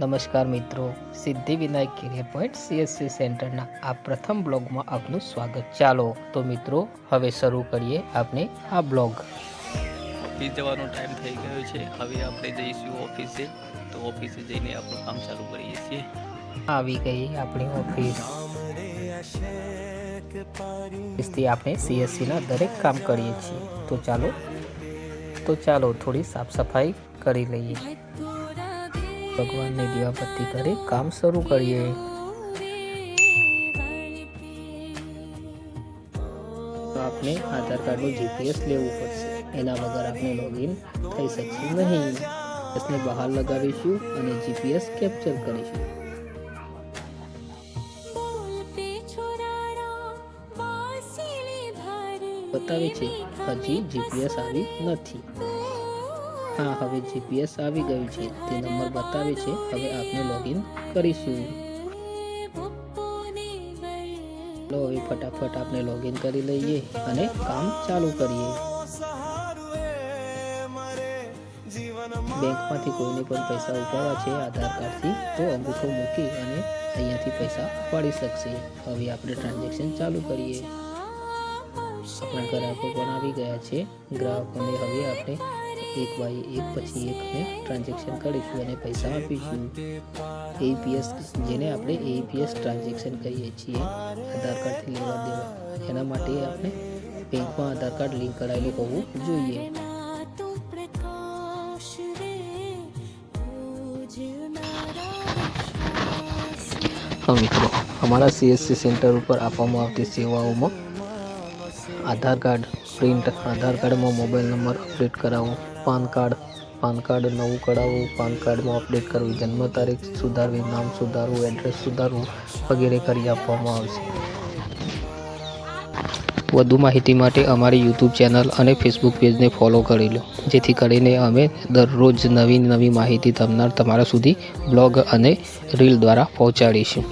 નમસ્કાર મિત્રો, Siddhivinayak carrier point CSC સેન્ટરના આ પ્રથમ બ્લોગમાં આપનું સ્વાગત। ચાલો તો મિત્રો હવે શરૂ કરીએ આપણે આ બ્લોગ। ઓફિસ જવાનો ટાઈમ થઈ ગયો છે। હવે આપણે જઈશું ઓફિસે, તો ઓફિસે જઈને આપણું કામ ચાલુ કરીએ છીએ। આવી ગઈ આપણી ઓફિસ। इसથી આપણે CSC ના દરેક કામ કરીએ છીએ। તો ચાલો થોડી સાફ સફાઈ કરી લઈએ। भगवान ने दीवाबत्ती करे काम शुरू करिए। तो आपने आधार कार्ड में GPS लेवू पड़शे, एना वगर आपने लॉगिन थई शकशे नहीं। इसने बहार लगावीशुं अने GPS केप्चर करीशुं। बतावे छे हजी GPS आवी नथी। हाँ, हवे GPS આવી ગયું છે, તે નંબર બતાવે છે। હવે આપણે લોગિન કરીશું। લો હવે ફટાફટ આપણે લોગિન કરી લઈએ અને કામ ચાલુ કરીએ। બેંકમાંથી કોઈને પણ પૈસા ઉપાડવા છે આધાર કાર્ડથી, તો અંગૂઠો મૂકી અને અહીંયાથી પૈસા ઉપાડી શકશે। હવે આપણે ટ્રાન્ઝેક્શન ચાલુ કરીએ। આપણા ગ્રાહકો પણ આવી ગયા છે। ગ્રાહકોને હવે આપણે एक बाय एक पछी एक ने ट्रांजेक्शन करीशुं अने पैसा आपीशुं। APS जेने आपणे APS ट्रांजेक्शन कहीए छीए, आधार कार्ड थी लेवा देवा। एना माटे आपणे बेंकमां आधार कार्ड लिंक करायेलुं होवुं जोईए। हाँ मित्रों, हमारा CSC सेंटर पर आपवामां आवती सेवाओमां आधार कार्ड प्रिंट, आधार कार्ड में मोबाइल नंबर अपडेट करावो, पान कार्ड नवू कढ़ावू, पान कार्ड में अपडेट करवू, जन्म तारीख सुधारवी, नाम सुधारवू, एड्रेस सुधारवू वगैरह करी आपवामां आवशे। વધુ માહિતી માટે અમારી YouTube ચેનલ અને Facebook પેજને ફોલો કરી લો, જેથી કરીને અમે દરરોજ નવી માહિતી તમારા સુધી બ્લોગ અને રીલ દ્વારા પહોંચાડીશું।